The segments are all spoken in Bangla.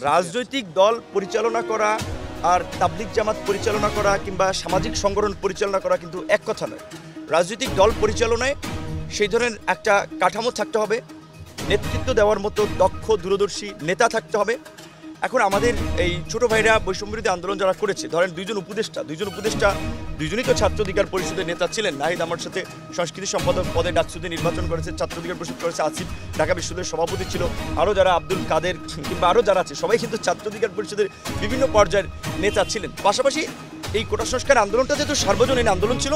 রাজনৈতিক দল পরিচালনা করা আর তাবলিগ জামাত পরিচালনা করা কিংবা সামাজিক সংগঠন পরিচালনা করা কিন্তু এক কথা নয়। রাজনৈতিক দল পরিচালনায় সেই ধরনের একটা কাঠামো থাকতে হবে, নেতৃত্ব দেওয়ার মতো দক্ষ দূরদর্শী নেতা থাকতে হবে। এখন আমাদের এই ছোট ভাইরা বৈষম্যবিরোধী আন্দোলন যারা করেছে, ধরেন দুইজন উপদেষ্টা দুইজনই তো ছাত্র অধিকার পরিষদের নেতা ছিলেন। নাহিদ আমার সাথে সংস্কৃতি সম্পাদক পদে ডাকসুতে নির্বাচন করেছে, ছাত্র অধিকার পরিষদ করেছে। আসিফ ঢাকা বিশ্ববিদ্যালয়ের সভাপতি ছিল, আরও যারা আব্দুল কাদের কিংবা আরও যারা আছে সবাই কিন্তু ছাত্র অধিকার পরিষদের বিভিন্ন পর্যায়ের নেতা ছিলেন। পাশাপাশি এই কোটা সংস্কার আন্দোলনটা যেহেতু সার্বজনীন আন্দোলন ছিল,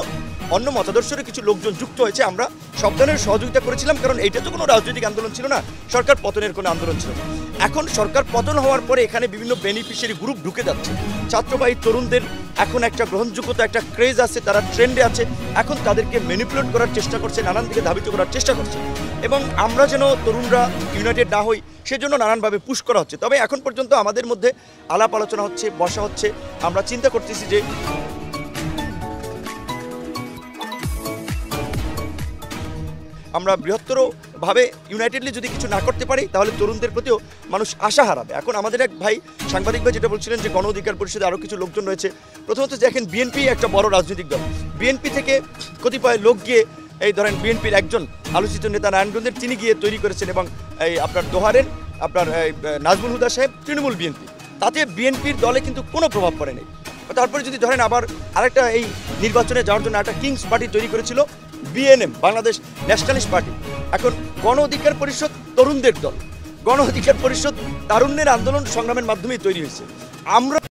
অন্য মতাদর্শের কিছু লোকজন যুক্ত হয়েছে। আমরা সব ধরনের সহযোগিতা করেছিলাম, কারণ এইটা তো কোনো রাজনৈতিক আন্দোলন ছিল না, সরকার পতনের কোনো আন্দোলন ছিল না। এখন সরকার পতন হওয়ার পরে এখানে বিভিন্ন বেনিফিশিয়ারি গ্রুপ ঢুকে যাচ্ছে। ছাত্রবাহী তরুণদের এখন একটা গ্রহণযোগ্যতা, একটা ক্রেজ আছে, তারা ট্রেন্ডে আছে। এখন তাদেরকে ম্যানিপুলেট করার চেষ্টা করছে, নানান দিকে ধাবিত করার চেষ্টা করছে, এবং আমরা যেন তরুণরা ইউনাইটেড না হই সেজন্য নানানভাবে পুশ করা হচ্ছে। তবে এখন পর্যন্ত আমাদের মধ্যে আলাপ আলোচনা হচ্ছে, বসা হচ্ছে। আমরা চিন্তা করতেছি যে আমরা বৃহত্তরভাবে ইউনাইটেডলি যদি কিছু না করতে পারি তাহলে তরুণদের প্রতিও মানুষ আশা হারাবে। এখন আমাদের এক ভাই সাংবাদিক ভাই যেটা বলছিলেন যে গণ অধিকার পরিষদে আরও কিছু লোকজন রয়েছে। প্রথমত দেখেন, বিএনপি একটা বড় রাজনৈতিক দল। বিএনপি থেকে কতিপয় লোক গিয়ে এই ধরেন বিএনপির একজন আলোচিত নেতা নারায়ণগঞ্জের তিনি গিয়ে তৈরি করেছেন, এবং এই আপনার দোহারের আপনার নাজমুল হুদা সাহেব তৃণমূল বিএনপি, তাতে বিএনপির দলে কিন্তু কোনো প্রভাব পড়ে নেই। তারপরে যদি ধরেন আবার আরেকটা এই নির্বাচনে যাওয়ার জন্য একটা কিংস পার্টি তৈরি করেছিল বিএনএম, বাংলাদেশ ন্যাশনালিস্ট পার্টি। এখন গণ অধিকার পরিষদ তরুণদের দল, গণ অধিকার পরিষদ তারুণ্যের আন্দোলন সংগ্রামের মাধ্যমেই তৈরি হয়েছে। আমরা